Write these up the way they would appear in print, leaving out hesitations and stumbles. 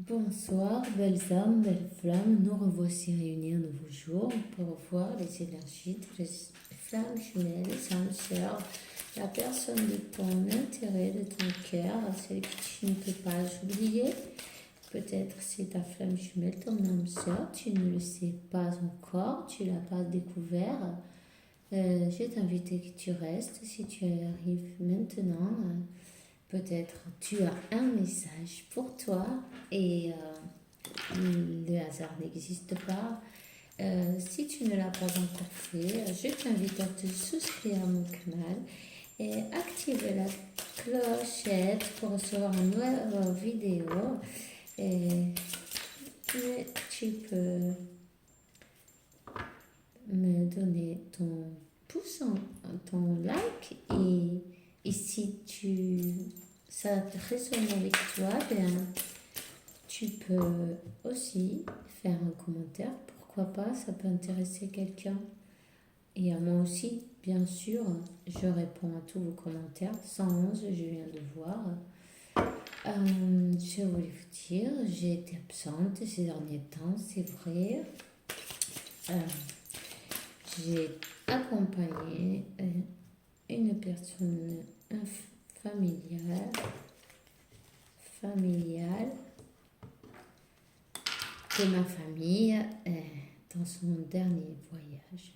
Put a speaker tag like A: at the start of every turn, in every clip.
A: Bonsoir, belles âmes, belles flammes, nous revoici réunis un nouveau jour pour voir les énergies de les flammes jumelles, les âmes sœurs, la personne de ton intérêt, de ton cœur, celle que tu ne peux pas oublier. Peut-être c'est ta flamme jumelle, ton âme sœur, tu ne le sais pas encore, tu ne l'as pas découvert. Je t'invite que tu restes si tu arrives maintenant. Peut-être tu as un message pour toi et le hasard n'existe pas. Si tu ne l'as pas encore fait, je t'invite à te souscrire à mon canal et activer la clochette pour recevoir une nouvelle vidéo. Et tu peux me donner ton pouce, ton like et si ça résonne avec toi, ben, tu peux aussi faire un commentaire. Pourquoi pas, ça peut intéresser quelqu'un. Et à moi aussi, bien sûr, je réponds à tous vos commentaires. 111, je viens de voir. Je voulais vous dire, j'ai été absente ces derniers temps, c'est vrai. J'ai accompagné une personne familiale de ma famille dans son dernier voyage.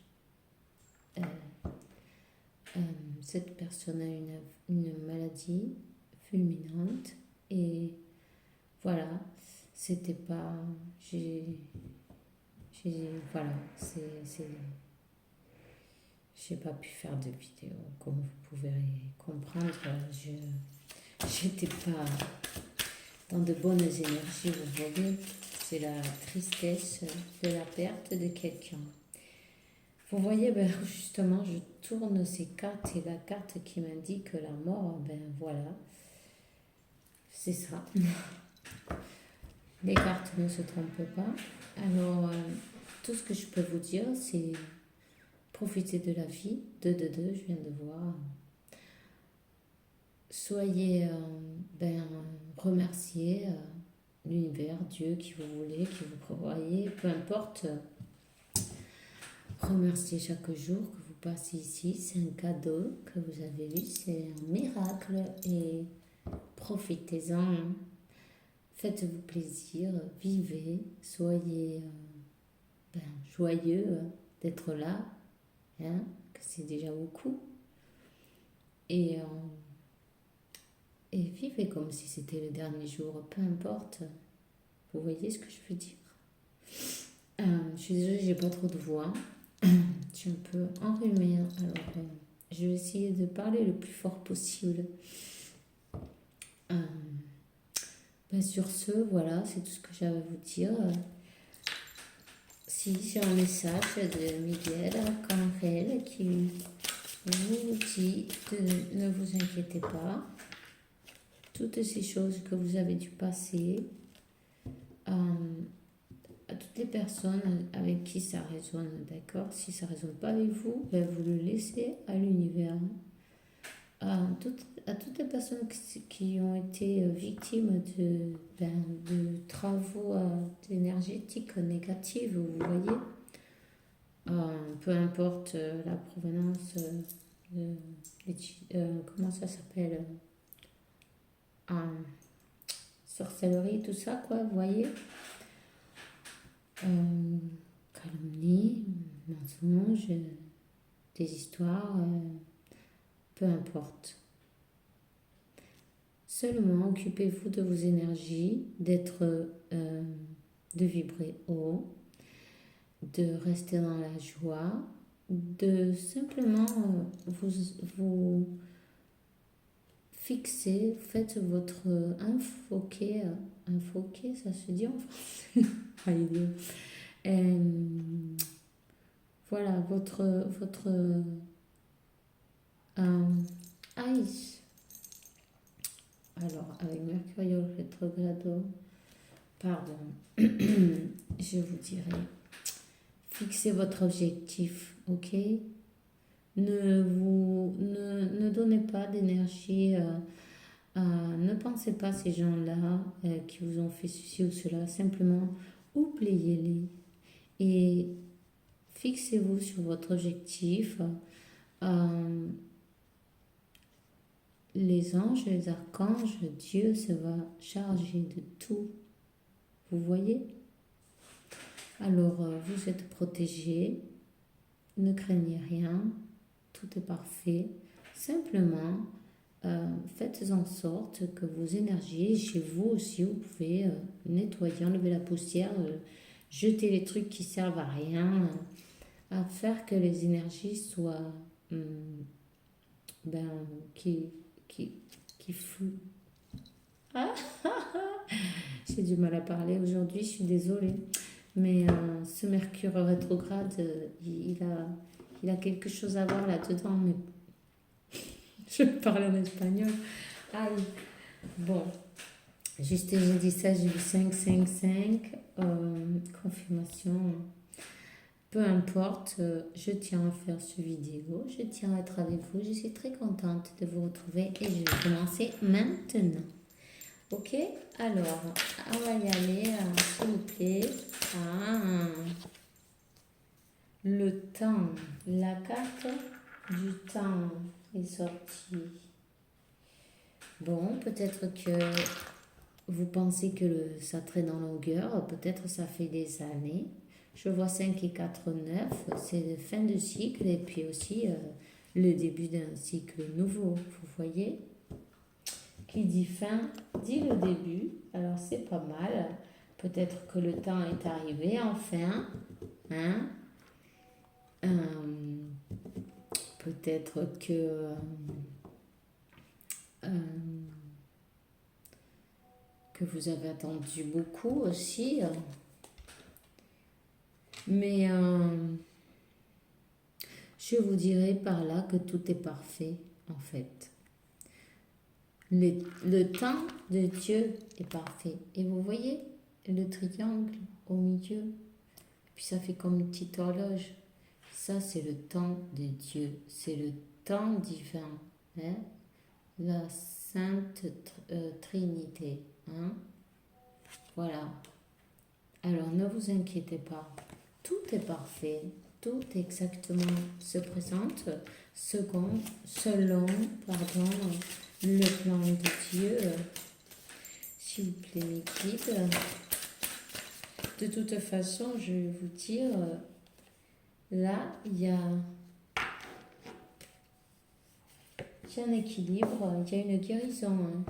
A: Cette personne a une maladie fulminante et voilà, c'était pas. Voilà, j'ai pas pu faire de vidéo, comme vous pouvez comprendre. J'étais pas dans de bonnes énergies, vous voyez. C'est la tristesse de la perte de quelqu'un. Vous voyez, ben, justement, je tourne ces cartes et la carte qui m'indique la mort, ben voilà, c'est ça. Les cartes ne se trompent pas. Alors, tout ce que je peux vous dire, c'est profiter de la vie. 2, je viens de voir. Soyez, remerciez l'univers, Dieu, qui vous voulez, qui vous prévoyez, peu importe. Remerciez chaque jour que vous passez ici. C'est un cadeau que vous avez eu, c'est un miracle et profitez-en. Faites-vous plaisir, vivez, soyez joyeux d'être là, hein, que c'est déjà beaucoup. Et vivez comme si c'était le dernier jour, peu importe. Vous voyez ce que je veux dire? Je suis désolée, j'ai pas trop de voix. Je suis un peu enrhumée, alors je vais essayer de parler le plus fort possible. Sur ce, voilà, c'est tout ce que j'avais à vous dire. Si j'ai un message de Miguel Canrel qui vous dit de ne vous inquiétez pas, toutes ces choses que vous avez dû passer, à toutes les personnes avec qui ça résonne, d'accord? Si ça ne résonne pas avec vous, ben vous le laissez à l'univers. À toutes les personnes qui ont été victimes de travaux énergétiques négatifs, vous voyez, peu importe la provenance comment ça s'appelle, sorcellerie, tout ça, quoi, vous voyez, calomnie, mensonge, des histoires, peu importe. Seulement, occupez-vous de vos énergies, de vibrer haut, de rester dans la joie, de simplement vous fixer, faites votre infoqué, ça se dit en français. Voilà, votre ice. Alors, avec Mercurio rétrogrado, pardon, je vous dirai, fixez votre objectif, ok? Ne donnez pas d'énergie Ne pensez pas à ces gens-là qui vous ont fait ceci ou cela. Simplement, oubliez-les et fixez-vous sur votre objectif. Euh, les anges, les archanges, Dieu se va charger de tout. Vous voyez? Alors, vous êtes protégés, ne craignez rien, tout est parfait. Simplement, faites en sorte que vos énergies, chez vous aussi, vous pouvez nettoyer, enlever la poussière, jeter les trucs qui servent à rien, à faire que les énergies soient, hum, ben, qui, qui, qui fluent. Ah, j'ai du mal à parler aujourd'hui, je suis désolée. Mais ce Mercure rétrograde, il a quelque chose à voir là-dedans, mais je parle en espagnol. Aïe. Bon, juste j'ai dit ça, j'ai vu 5, confirmation. Peu importe, je tiens à faire ce vidéo, je tiens à être avec vous, je suis très contente de vous retrouver et je vais commencer maintenant. Ok, alors, on va y aller, s'il vous plaît. Ah, le temps, la carte du temps est sortie. Bon, peut-être que vous pensez que ça traîne en longueur, peut-être ça fait des années. Je vois 5 et 4, 9, c'est la fin de cycle et puis aussi le début d'un cycle nouveau, vous voyez? Qui dit fin, dit le début, alors c'est pas mal. Peut-être que le temps est arrivé enfin, hein? Euh, peut-être euh, que vous avez attendu beaucoup aussi. Mais je vous dirais par là que tout est parfait, en fait. Le temps de Dieu est parfait. Et vous voyez le triangle au milieu. Puis ça fait comme une petite horloge. Ça, c'est le temps de Dieu. C'est le temps divin. Hein? La Sainte Trinité. Hein? Voilà. Alors, ne vous inquiétez pas. Tout est parfait. Tout exactement se présente selon le plan de Dieu. S'il vous plaît, mes guides. De toute façon, je vais vous dire, là, il y a un équilibre, il y a une guérison. Hein.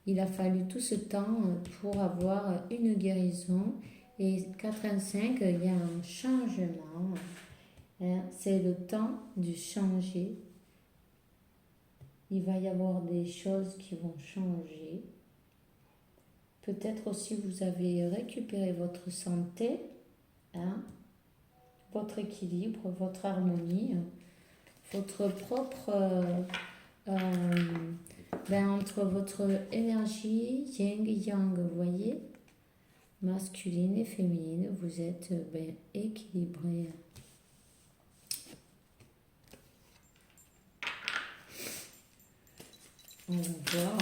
A: Il a fallu tout ce temps pour avoir une guérison. Et 85, il y a un changement. Hein. C'est le temps de changer. Il va y avoir des choses qui vont changer. Peut-être aussi vous avez récupéré votre santé, hein, votre équilibre, votre harmonie, votre propre... entre votre énergie yin et yang, vous voyez, masculine et féminine, vous êtes équilibré. On va voir.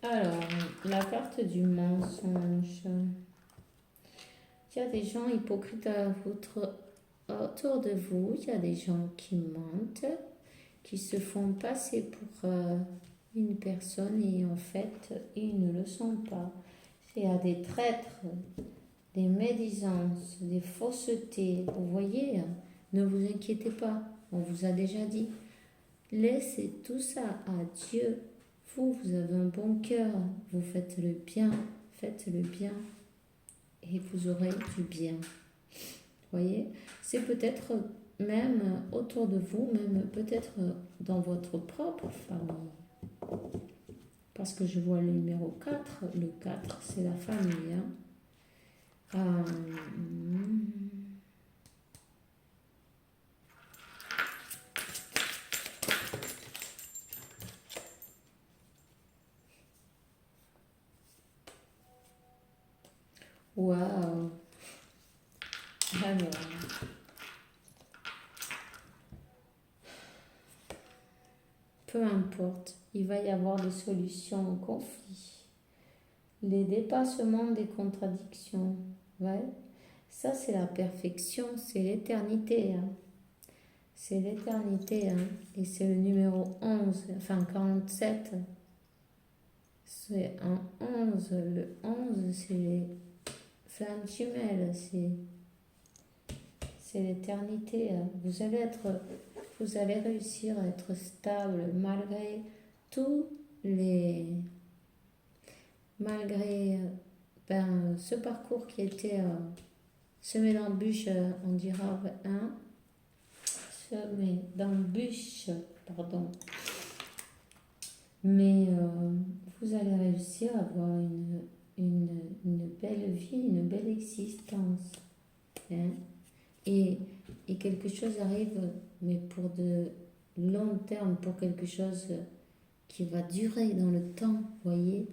A: Alors, la carte du mensonge. Il y a des gens hypocrites autour de vous. Il y a des gens qui mentent, qui se font passer pour une personne et en fait, ils ne le sont pas. Il y a des traîtres, des médisances, des faussetés. Vous voyez, ne vous inquiétez pas. On vous a déjà dit. Laissez tout ça à Dieu. Vous avez un bon cœur. Vous faites le bien. Faites le bien. Et vous aurez du bien. Vous voyez, c'est peut-être même autour de vous, même peut-être dans votre propre famille. Parce que je vois le numéro 4. Le 4, c'est la famille. Hein. Waouh. peu importe, il va y avoir des solutions au conflit. Les dépassements des contradictions, ouais. Ça, c'est la perfection, c'est l'éternité. Hein. C'est l'éternité, hein. Et c'est le numéro 11, enfin 47. C'est un 11. Le 11, c'est les flammes jumelles, c'est l'éternité. Hein. Vous allez réussir à être stable malgré tous les... Malgré ce parcours qui était semé d'embûches, on dira un, semé d'embûches, pardon. Mais vous allez réussir à avoir une belle vie, une belle existence. Hein. Et quelque chose arrive, mais pour de long terme, pour quelque chose qui va durer dans le temps, voyez.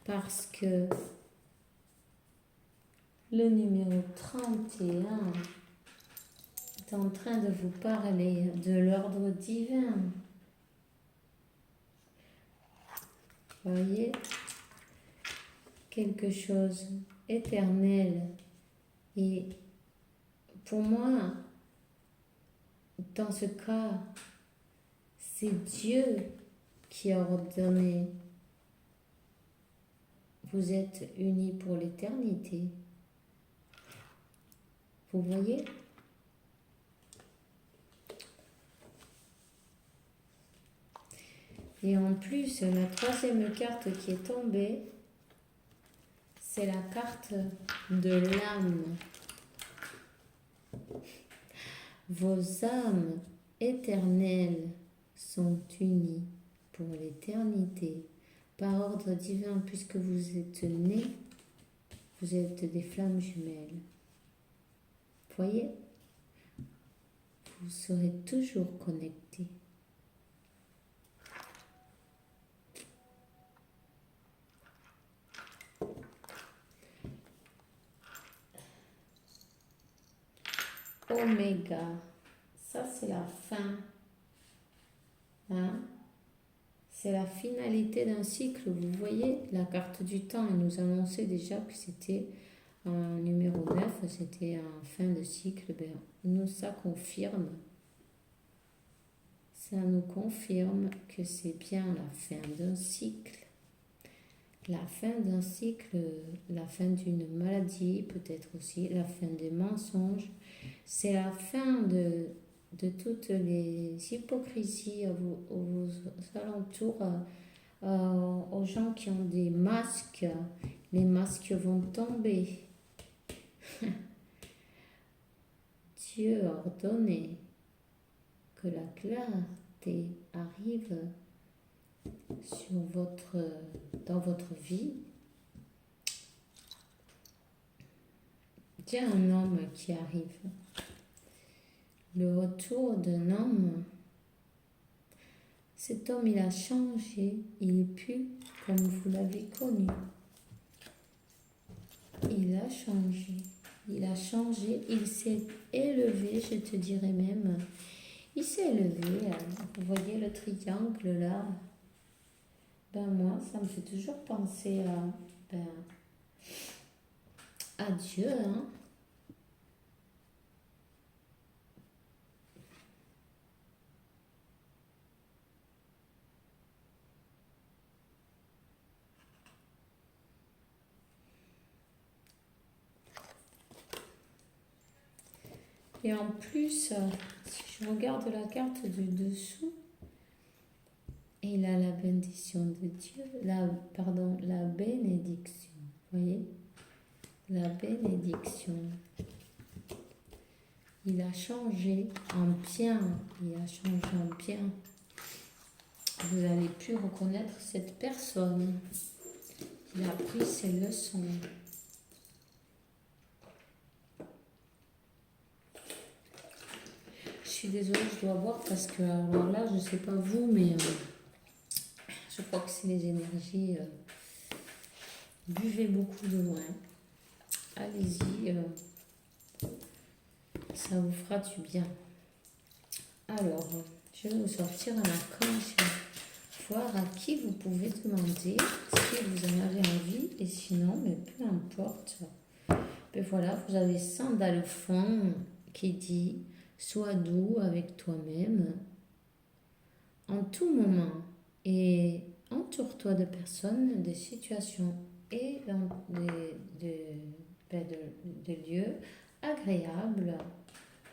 A: Parce que le numéro 31 est en train de vous parler de l'ordre divin. Voyez, quelque chose éternel. Et pour moi, dans ce cas, c'est Dieu qui a ordonné. Vous êtes unis pour l'éternité. Vous voyez? Et en plus, la troisième carte qui est tombée, c'est la carte de l'âme. Vos âmes éternelles sont unies pour l'éternité. Par ordre divin, puisque vous êtes nés, vous êtes des flammes jumelles. Voyez? Vous serez toujours connectés. Oméga, ça c'est la fin. Hein? C'est la finalité d'un cycle. Vous voyez, la carte du temps, elle nous annonçait déjà que c'était un numéro 9, c'était un fin de cycle. Ben, nous, ça confirme. Ça nous confirme que c'est bien la fin d'un cycle. La fin d'un cycle, la fin d'une maladie, peut-être aussi la fin des mensonges. C'est la fin de toutes les hypocrisies aux alentours, aux gens qui ont des masques. Les masques vont tomber. Dieu a ordonné que la clarté arrive dans votre vie. Il y a un homme qui arrive. Le retour d'un homme. Cet homme, il a changé. Il n'est plus comme vous l'avez connu. Il a changé. Il a changé. Il s'est élevé, je te dirais même. Il s'est élevé. Vous voyez le triangle là? Ben moi, ça me fait toujours penser à Dieu, hein. Et en plus, si je regarde la carte du dessous, il a la bénédiction de Dieu, la bénédiction, vous voyez, la bénédiction. Il a changé en bien, il a changé en bien. Vous allez plus reconnaître cette personne. Il a appris ses leçons. Je suis désolée, je dois boire parce que alors là, je ne sais pas vous, mais je crois que c'est les énergies. Buvez beaucoup de vin. Allez-y, ça vous fera du bien. Alors, je vais vous sortir un archange, voir à qui vous pouvez demander si vous en avez envie, et sinon, mais peu importe. Et voilà, vous avez ça dans le fond qui dit sois doux avec toi-même en tout moment et entoure-toi de personnes, de situations et de lieux agréables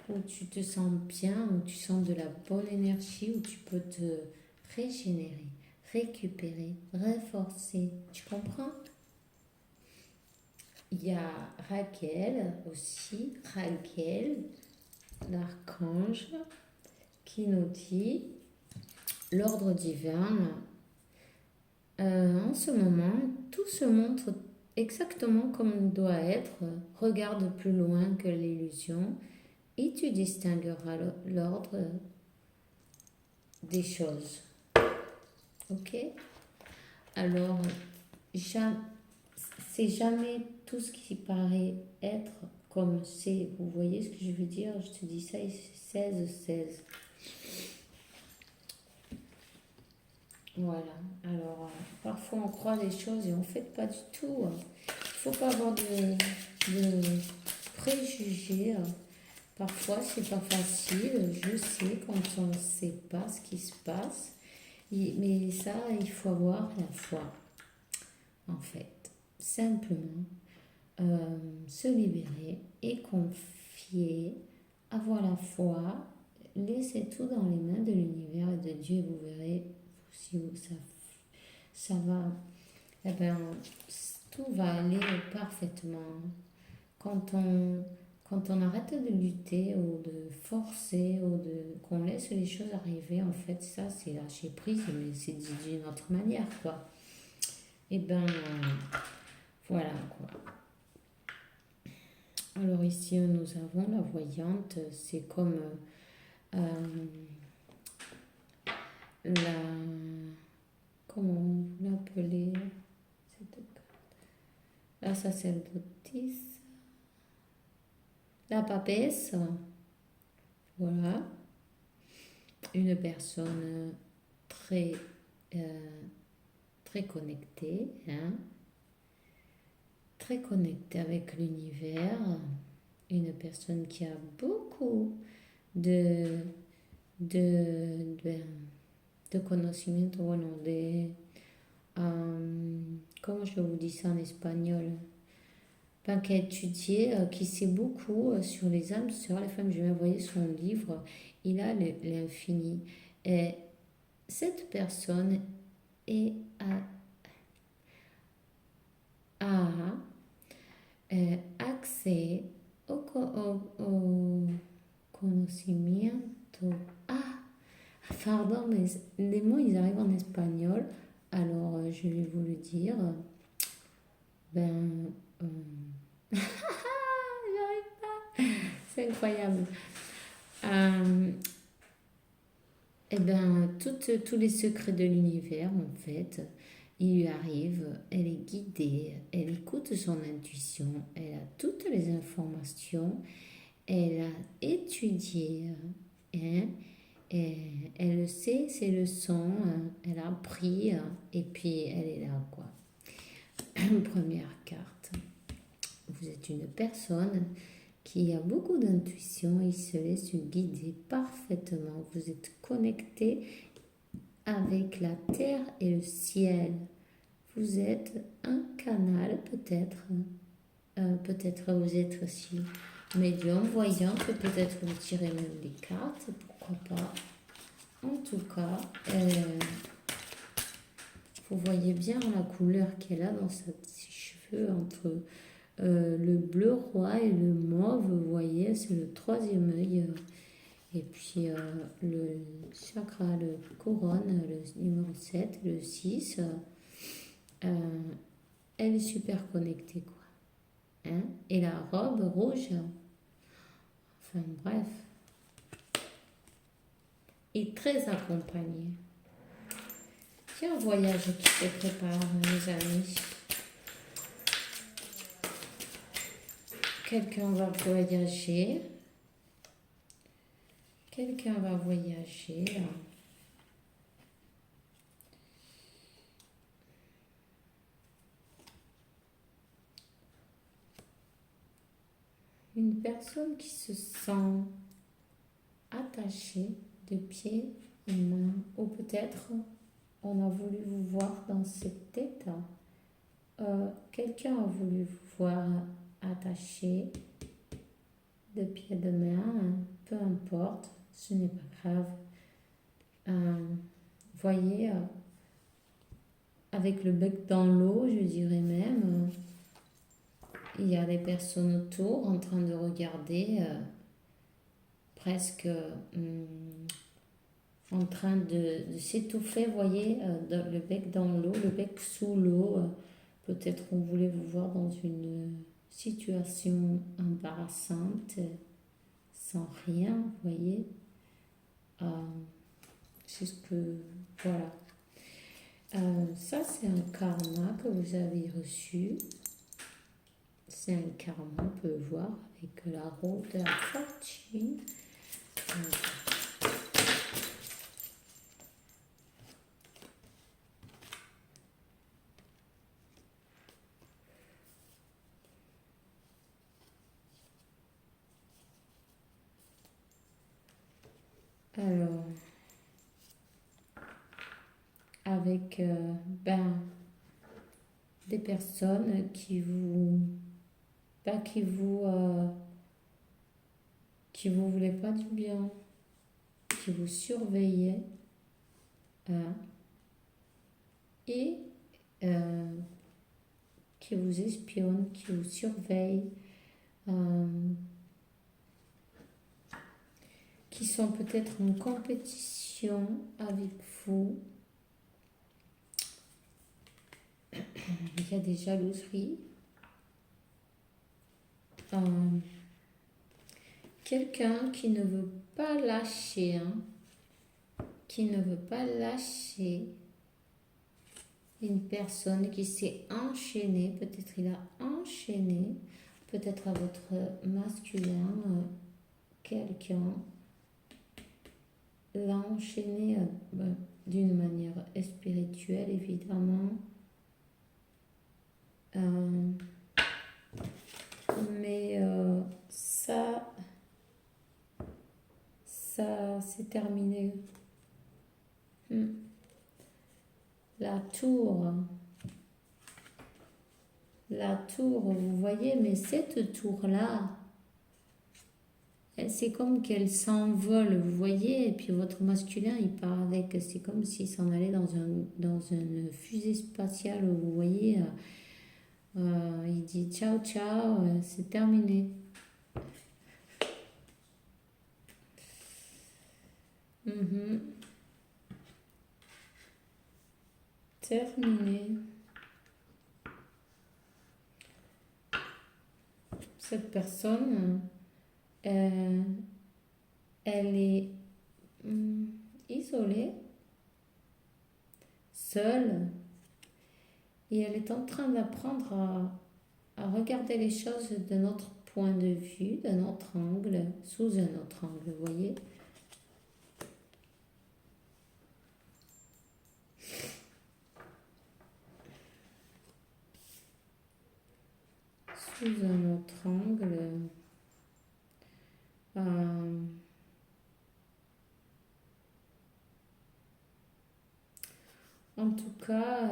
A: où tu te sens bien, où tu sens de la bonne énergie, où tu peux te régénérer, récupérer, renforcer. Tu comprends? Il y a Raquel aussi, Raquel, l'archange, qui nous dit l'ordre divin. En ce moment, tout se montre exactement comme il doit être. Regarde plus loin que l'illusion et tu distingueras l'ordre des choses. Ok? Alors, c'est jamais tout ce qui paraît être comme c'est. Vous voyez ce que je veux dire? Je te dis ça, 16. Voilà. Alors, parfois on croit les choses et on ne fait pas du tout. Il ne faut pas avoir de préjugés. Parfois, c'est pas facile. Je sais quand on ne sait pas ce qui se passe. Mais ça, il faut avoir la foi, en fait. Simplement, se libérer et confier, avoir la foi, laisser tout dans les mains de l'univers et de Dieu. Vous verrez si ça va, eh ben, tout va aller parfaitement. Quand on arrête de lutter ou de forcer ou qu'on laisse les choses arriver, en fait, ça, c'est lâcher prise, mais c'est dit d'une autre manière, quoi. Et ben, voilà, quoi. Alors ici, nous avons la voyante, c'est comme la... Comment vous l'appelez? La sacerdotisse, la papesse, voilà, une personne très, très connectée, hein, très connectée avec l'univers, une personne qui a beaucoup de conocimiento, bueno, comment je vous dis ça en espagnol, qui a étudié, qui sait beaucoup sur les âmes sœurs, les femmes. Je vais envoyer son livre, il a l'infini. Et cette personne a accès au conocimiento. Ah, pardon, mais les mots, ils arrivent en espagnol. Alors, je vais vous le dire. Ben, j'arrive pas. C'est incroyable. Eh ben, tous les secrets de l'univers, en fait, il lui arrive, elle est guidée, elle écoute son intuition, elle a toutes les informations, elle a étudié, hein, et elle sait ses leçons, elle a appris, et puis elle est là, quoi. Première carte. Vous êtes une personne qui a beaucoup d'intuition, il se laisse guider parfaitement. Vous êtes connecté avec la terre et le ciel. Vous êtes un canal peut-être. Peut-être vous êtes aussi médium, voyant, que peut-être vous tirez même des cartes, pourquoi pas. En tout cas, vous voyez bien la couleur qu'elle a dans ses cheveux entre le bleu roi et le mauve, vous voyez, c'est le troisième œil. Et puis le chakra, le couronne, le numéro 7, le 6, elle est super connectée, quoi. Hein? Et la robe rouge, enfin bref, est très accompagnée. Il y a un voyage qui se prépare, mes amis. Quelqu'un va voyager. Quelqu'un va voyager. Une personne qui se sent attachée de pieds et mains, ou peut-être on a voulu vous voir dans cet état. Quelqu'un a voulu vous voir attaché de pieds et de mains, peu importe, ce n'est pas grave. Voyez, avec le bec dans l'eau, je dirais même, il y a des personnes autour en train de regarder, presque en train de s'étouffer, voyez, le bec dans l'eau, le bec sous l'eau. Peut-être qu'on voulait vous voir dans une situation embarrassante, sans rien, voyez. C'est ce que, voilà. Ça, c'est un karma que vous avez reçu. C'est un karma, on peut le voir avec la roue de la fortune. Alors, avec des personnes qui vous voulaient pas du bien, qui vous surveillaient, et qui vous espionnent, qui vous surveillent, qui sont peut-être en compétition avec vous. Il y a des jalouseries. Quelqu'un qui ne veut pas lâcher, qui ne veut pas lâcher une personne qui s'est enchaînée, peut-être il a enchaîné, peut-être à votre masculin, quelqu'un l'a enchaîné d'une manière spirituelle, évidemment. Mais ça c'est terminé. La tour, vous voyez, mais cette tour-là, c'est comme qu'elle s'envole, vous voyez, et puis votre masculin, il part avec, c'est comme s'il s'en allait dans une fusée spatiale, vous voyez, il dit ciao, ciao, c'est terminé. Terminé. Cette personne, elle est isolée, seule, et elle est en train d'apprendre à regarder les choses d'un autre point de vue, d'un autre angle, sous un autre angle, vous voyez. Sous un autre angle. En tout cas,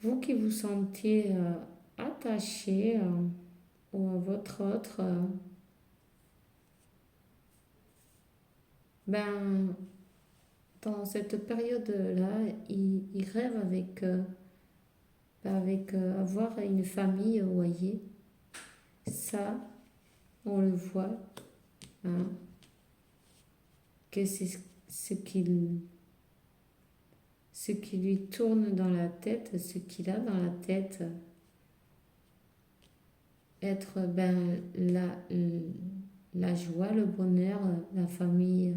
A: vous qui vous sentiez attaché ou à votre autre, dans cette période-là, il rêve avec avoir une famille, vous voyez. Ça, on le voit, que c'est ce qui lui tourne dans la tête, ce qu'il a dans la tête. Être la joie, le bonheur, la famille.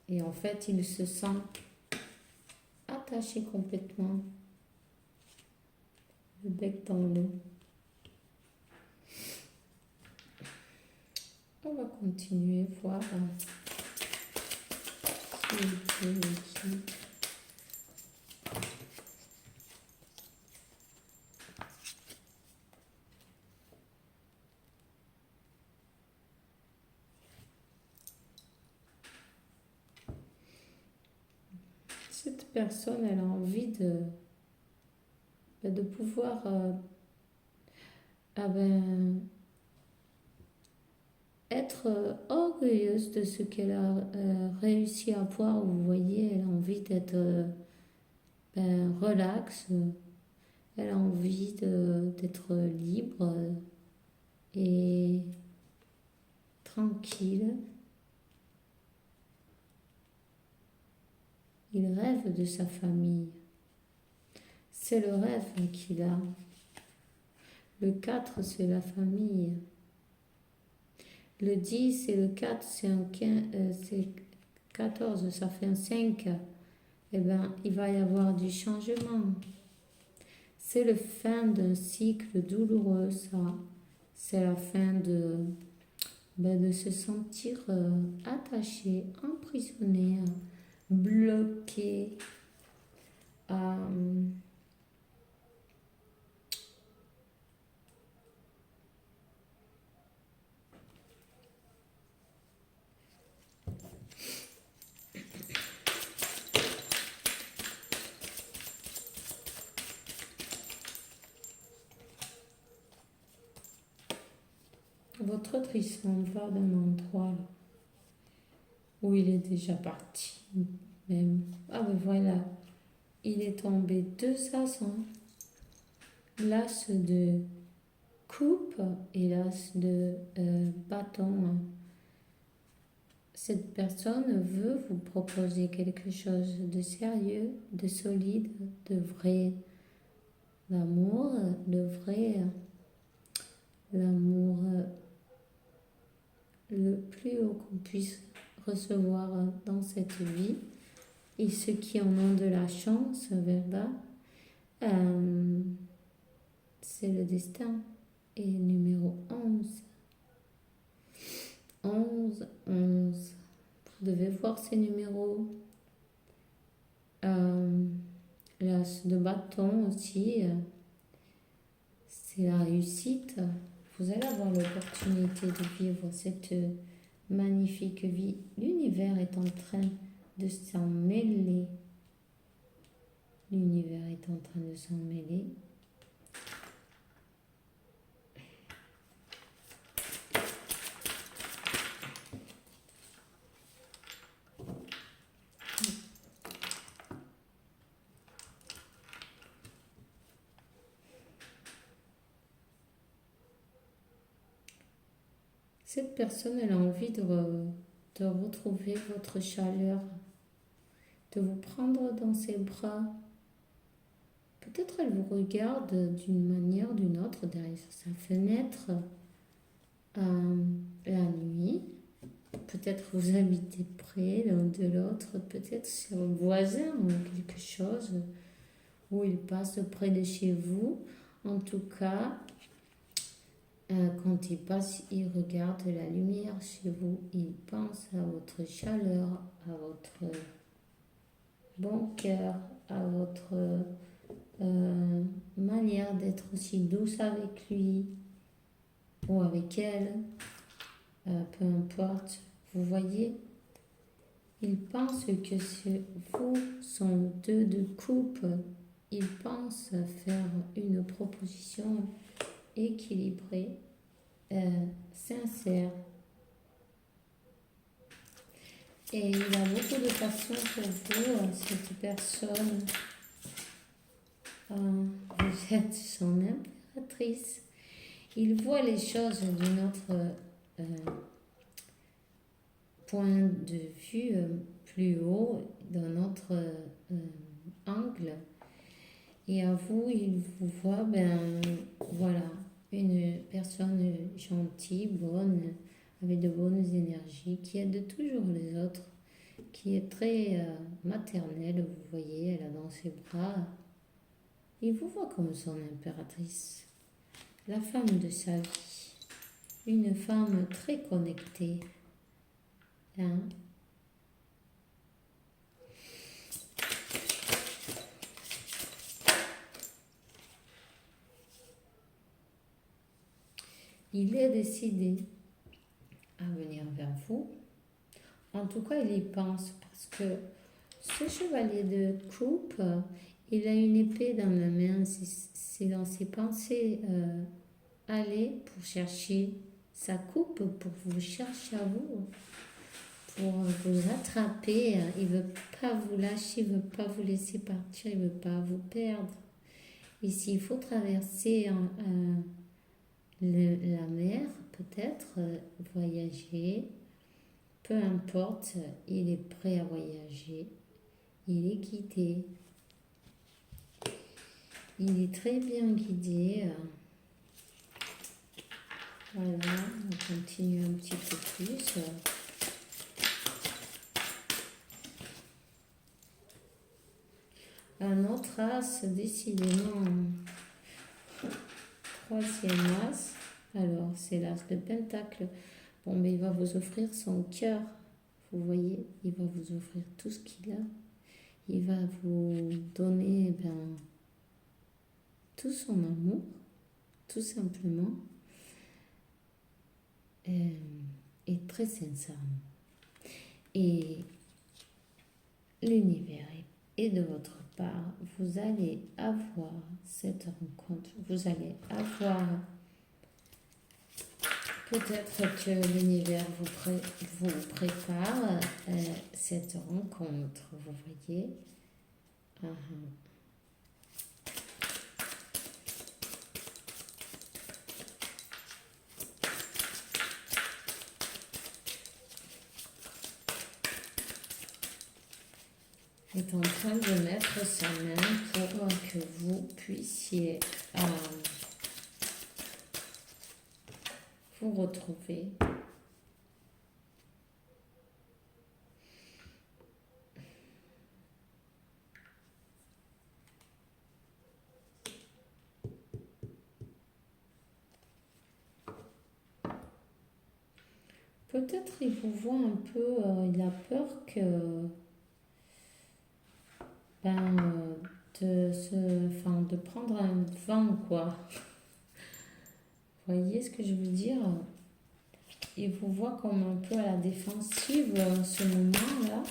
A: Et en fait, il se sent attaché complètement. le bec dans l'eau. On va continuer, voir s'il peut liquide. Cette personne, elle a envie de pouvoir être orgueilleuse de ce qu'elle a réussi à voir. Vous voyez, elle a envie d'être relax, elle a envie d'être libre et tranquille. Il rêve de sa famille. C'est le rêve qu'il a. Le 4, c'est la famille. Le 10 et le 4, c'est un 15, c'est 14, ça fait un 5. Eh bien, il va y avoir du changement. C'est la fin d'un cycle douloureux, ça. C'est la fin de se sentir attaché, emprisonné, bloqué. Votre autre, il s'en va d'un endroit là, où il est déjà parti. Même. Ah ben voilà, il est tombé 2 as, l'as de coupe et l'as de bâton. Cette personne veut vous proposer quelque chose de sérieux, de solide, de vrai, l'amour, de vrai, l'amour le plus haut qu'on puisse recevoir dans cette vie. Et ceux qui en ont de la chance, Verba, c'est le destin. Et numéro 11. 11, 11. Vous devez voir ces numéros. L'as de bâton aussi, c'est la réussite. Vous allez avoir l'opportunité de vivre cette magnifique vie. L'univers est en train de s'en mêler. L'univers est en train de s'en mêler. Cette personne, elle a envie de retrouver votre chaleur, de vous prendre dans ses bras. Peut-être elle vous regarde d'une manière ou d'une autre derrière sa fenêtre la nuit. Peut-être vous habitez près l'un de l'autre, peut-être c'est un voisin ou quelque chose, où il passe près de chez vous. En tout cas, quand il passe, il regarde la lumière chez vous, il pense à votre chaleur, à votre bon cœur, à votre manière d'être aussi douce avec lui ou avec elle, peu importe. Vous voyez, il pense que vous sont deux de coupe. Il pense faire une proposition équilibrée, sincère. Et il a beaucoup de passion pour vous, cette personne. Vous êtes son impératrice. Il voit les choses d'un autre point de vue plus haut, d'un autre angle. Et à vous, il vous voit, voilà, une personne gentille, bonne, avec de bonnes énergies, qui aide toujours les autres, qui est très maternelle, vous voyez, elle a dans ses bras Il vous voit comme son impératrice, la femme de sa vie, une femme très connectée. Hein? Il est décidé à venir vers vous. En tout cas, il y pense parce que ce chevalier de coupe, il a une épée dans la main. C'est dans ses pensées aller pour chercher sa coupe, pour vous chercher à vous, pour vous attraper. Il ne veut pas vous lâcher, il ne veut pas vous laisser partir, il ne veut pas vous perdre. Et s'il faut traverser la mer, peut-être voyager, peu importe, il est prêt à voyager, il est guidé, il est très bien guidé. Voilà, on continue un petit peu plus. Un autre as, décidément, troisième as, alors c'est l'as de Pentacle. Bon, mais il va vous offrir son cœur, vous voyez, il va vous offrir tout ce qu'il a. Il va vous donner tout son amour, tout simplement, et très sincèrement. Et l'univers est de votre part. Vous allez avoir cette rencontre. Vous allez avoir peut-être que l'univers vous prépare cette rencontre. Vous voyez. Est en train de mettre sa main pour que vous puissiez vous retrouver. Peut-être il vous voit un peu, il a peur que de prendre un vent, quoi. Vous voyez ce que je veux dire? Il vous voit comme un peu à la défensive en ce moment-là,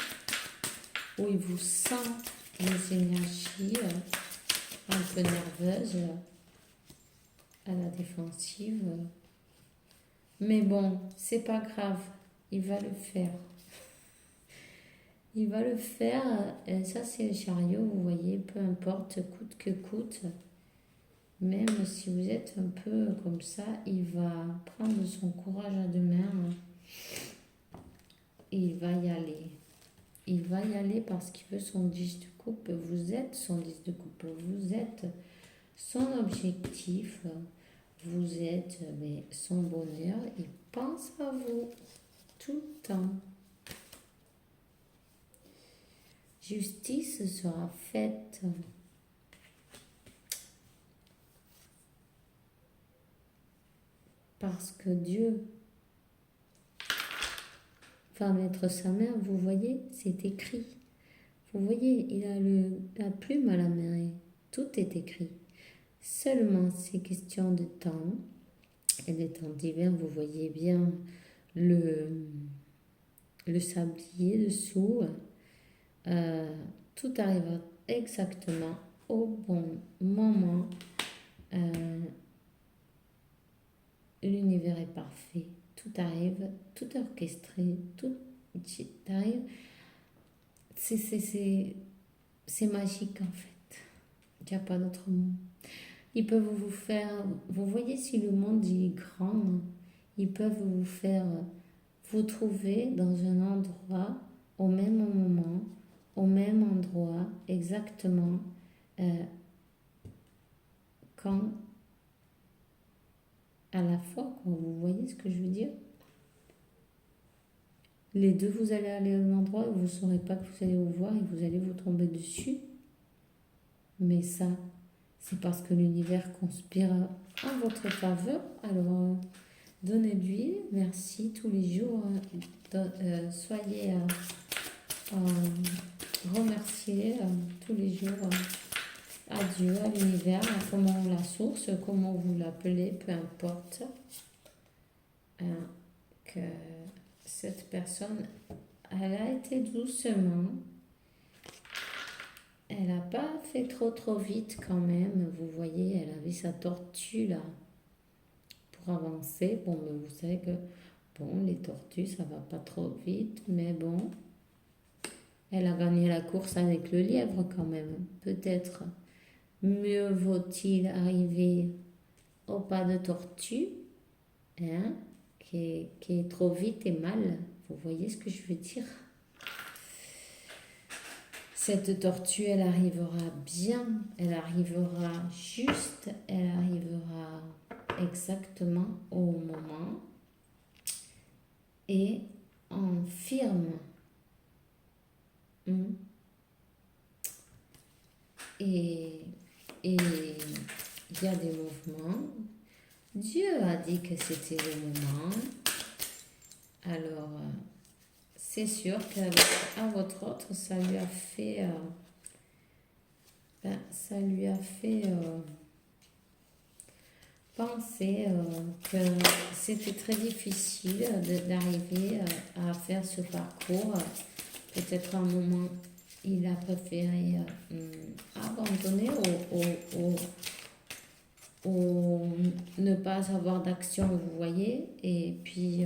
A: où il vous sent les énergies un peu nerveuses, à la défensive. Mais bon, c'est pas grave, il va le faire. Il va le faire, ça c'est le chariot, vous voyez, peu importe, coûte que coûte. Même si vous êtes un peu comme ça, il va prendre son courage à deux mains et il va y aller. Il va y aller parce qu'il veut son 10 de coupe. Vous êtes son 10 de coupe. Vous êtes son objectif. Vous êtes son bonheur. Il pense à vous tout le temps. Justice sera faite. Parce que Dieu va mettre sa main, vous voyez, c'est écrit. Vous voyez, il a la plume à la main. Tout est écrit. Seulement, c'est question de temps. Et les temps d'hiver, vous voyez bien le sablier dessous. Tout arrive exactement au bon moment. L'univers est parfait. Tout arrive, tout est orchestré, tout arrive. C'est magique en fait. Il n'y a pas d'autre mot. Ils peuvent vous faire, vous voyez si le monde est grand, ils peuvent vous faire vous trouver dans un endroit au même moment, au même endroit, exactement quand à la fois, quand vous voyez ce que je veux dire. Les deux, vous allez aller à un endroit où vous ne saurez pas que vous allez vous voir et vous allez vous tomber dessus. Mais ça c'est parce que l'univers conspire en votre faveur. Alors, donnez-lui merci tous les jours. Soyez remerciés tous les jours à Dieu, à l'univers, à comment la source, comment vous l'appelez, peu importe. Que cette personne, elle a été doucement. Elle n'a pas fait trop vite quand même. Vous voyez, elle avait sa tortue là pour avancer. Bon, mais vous savez que bon, les tortues, ça va pas trop vite, mais bon, elle a gagné la course avec le lièvre quand même. Peut-être mieux vaut-il arriver au pas de tortue, hein, qui est trop vite et mal. Vous voyez ce que je veux dire? Cette tortue, elle arrivera bien, elle arrivera juste, elle arrivera exactement au moment et en firme. Et il y a des mouvements. Dieu a dit que c'était le moment. Alors, c'est sûr qu'à votre autre, ça lui a fait penser que c'était très difficile d'arriver à faire ce parcours. Peut-être à un moment, il a préféré abandonner ou ne pas avoir d'action, vous voyez. Et puis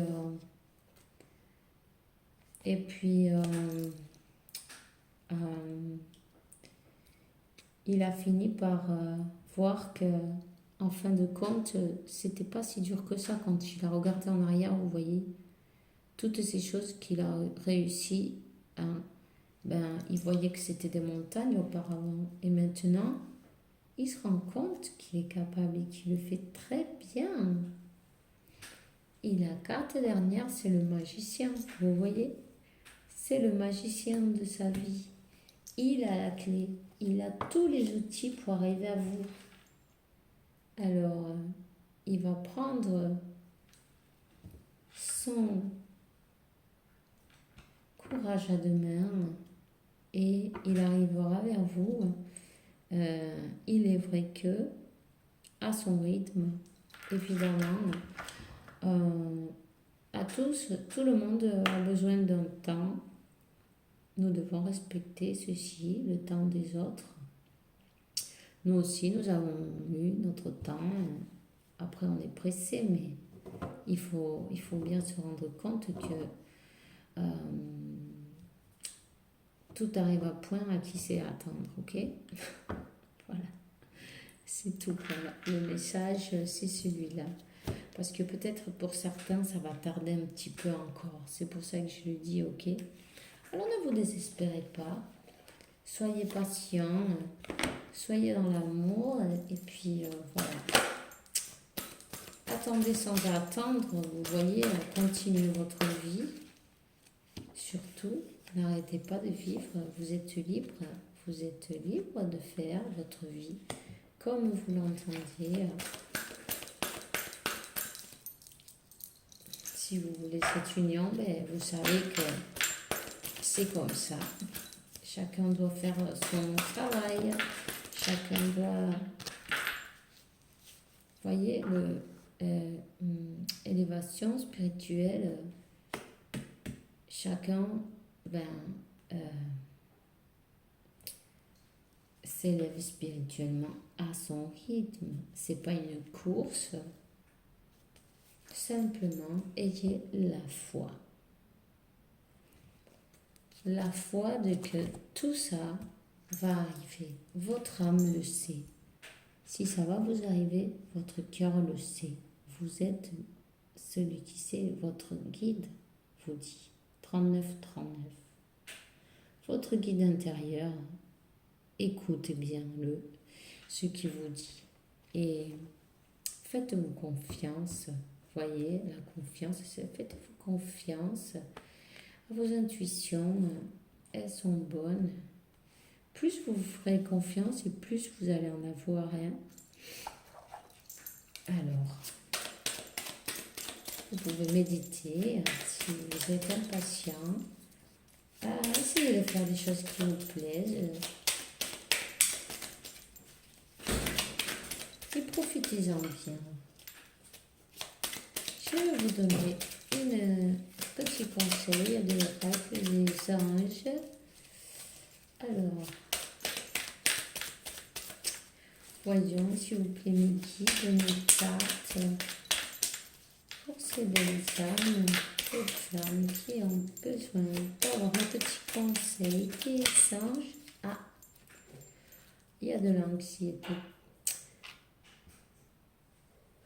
A: il a fini par voir que, en fin de compte, c'était pas si dur que ça quand il a regardé en arrière, vous voyez. Toutes ces choses qu'il a réussi, il voyait que c'était des montagnes auparavant. Et maintenant, il se rend compte qu'il est capable et qu'il le fait très bien. Et la carte dernière, c'est le magicien, vous voyez. C'est le magicien de sa vie. Il a la clé, il a tous les outils pour arriver à vous. Alors, il va prendre son courage à deux mains et il arrivera vers vous. Il est vrai que, à son rythme, évidemment, à tous, tout le monde a besoin d'un temps. Nous devons respecter ceci, le temps des autres. Nous aussi, nous avons eu notre temps. Après, on est pressé, mais il faut bien se rendre compte que tout arrive à point à qui sait attendre, ok? Voilà, c'est tout. Voilà. Le message, c'est celui-là. Parce que peut-être pour certains, ça va tarder un petit peu encore. C'est pour ça que je le dis, ok? Alors ne vous désespérez pas. Soyez patient. Soyez dans l'amour. Et puis, voilà. Attendez sans attendre. Vous voyez, continuez votre vie. Surtout, n'arrêtez pas de vivre. Vous êtes libre. Vous êtes libre de faire votre vie comme vous l'entendez. Si vous voulez cette union, vous savez que c'est comme ça. Chacun doit faire son travail. Chacun doit... Voyez, élévation spirituelle, chacun s'élève spirituellement à son rythme. C'est pas une course. Simplement, ayez la foi. La foi de que tout ça va arriver. Votre âme le sait. Si ça va vous arriver, votre cœur le sait. Vous êtes celui qui sait, votre guide vous dit. 39-39. Votre guide intérieur, écoutez bien ce qu'il vous dit. Et faites-vous confiance. Voyez, la confiance, faites-vous confiance. Vos intuitions, elles sont bonnes. plus vous vous ferez confiance et plus vous allez en avoir. Hein. Alors, vous pouvez méditer si vous êtes impatient. Essayez de faire des choses qui vous plaisent. Et profitez-en bien. Je vais vous donner un petit conseil de l'oracle des anges. Alors, voyons s'il vous plaît mes guides, mes cartes pour ces belles âmes, ces femmes qui ont besoin d'avoir un petit conseil des anges. Ah, il y a de l'anxiété.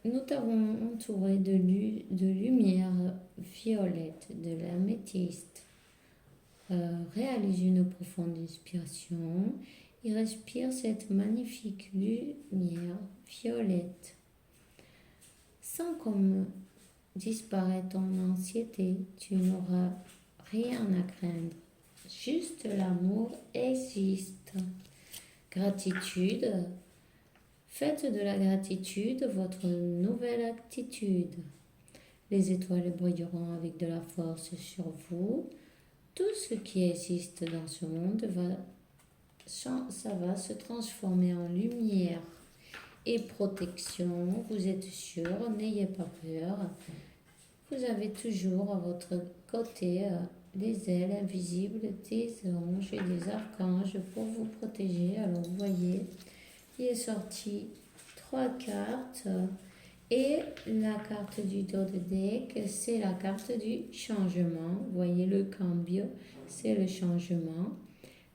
A: Nous t'avons entouré de lumière violette, de l'améthyste. Réalise une profonde inspiration et respire cette magnifique lumière violette. Sans comme disparaître ton anxiété, tu n'auras rien à craindre. Juste l'amour existe. Gratitude. Faites de la gratitude votre nouvelle attitude. Les étoiles brilleront avec de la force sur vous. Tout ce qui existe dans ce monde ça va se transformer en lumière et protection. Vous êtes sûr, n'ayez pas peur. Vous avez toujours à votre côté les ailes invisibles des anges et des archanges pour vous protéger. Alors vous voyez, il est sorti 3 cartes et la carte du dos de deck, c'est la carte du changement. Vous voyez le cambio, c'est le changement.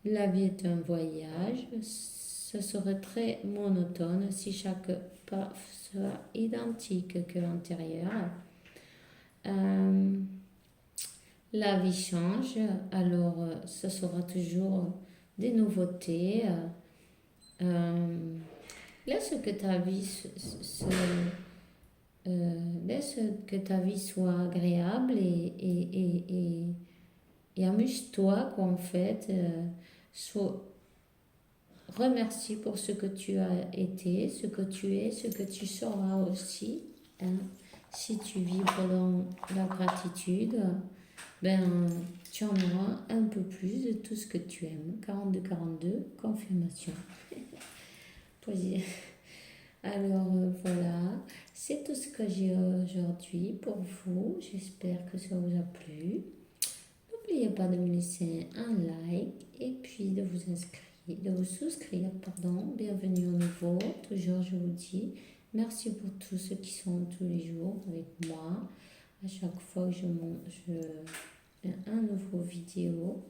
A: La vie est un voyage. Ce serait très monotone si chaque pas soit identique que l'antérieur. La vie change, alors ce sera toujours des nouveautés. Laisse que ta vie laisse que ta vie soit agréable et amuse-toi en fait. Remercie pour ce que tu as été, ce que tu es, ce que tu seras aussi. Hein. Si tu vis dans la gratitude, ben, tu en auras un peu plus de tout ce que tu aimes. 42-42, confirmation. Alors voilà, c'est tout ce que j'ai aujourd'hui pour vous. J'espère que ça vous a plu. N'oubliez pas de me laisser un like et puis de vous souscrire, pardon. Bienvenue au nouveau. Toujours, je vous dis merci pour tous ceux qui sont tous les jours avec moi. À chaque fois que je fais un nouveau vidéo.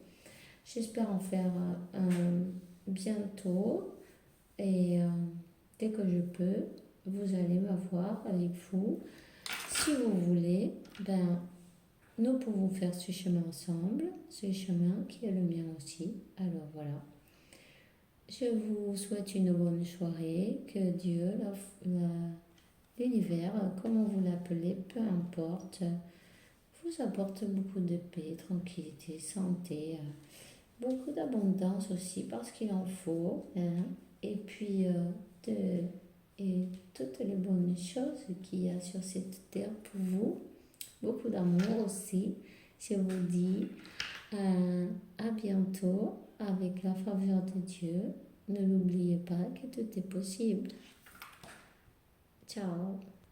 A: J'espère en faire un bientôt et dès que je peux, vous allez m'avoir avec vous. Si vous voulez, ben, nous pouvons faire ce chemin ensemble, ce chemin qui est le mien aussi. Alors voilà. Je vous souhaite une bonne soirée, que Dieu, l'univers, comment vous l'appelez, peu importe, vous apporte beaucoup de paix, tranquillité, santé, beaucoup d'abondance aussi parce qu'il en faut, hein, et puis et toutes les bonnes choses qu'il y a sur cette terre pour vous, beaucoup d'amour aussi. Je vous dis à bientôt avec la faveur de Dieu. Ne l'oubliez pas que tout est possible. Ciao.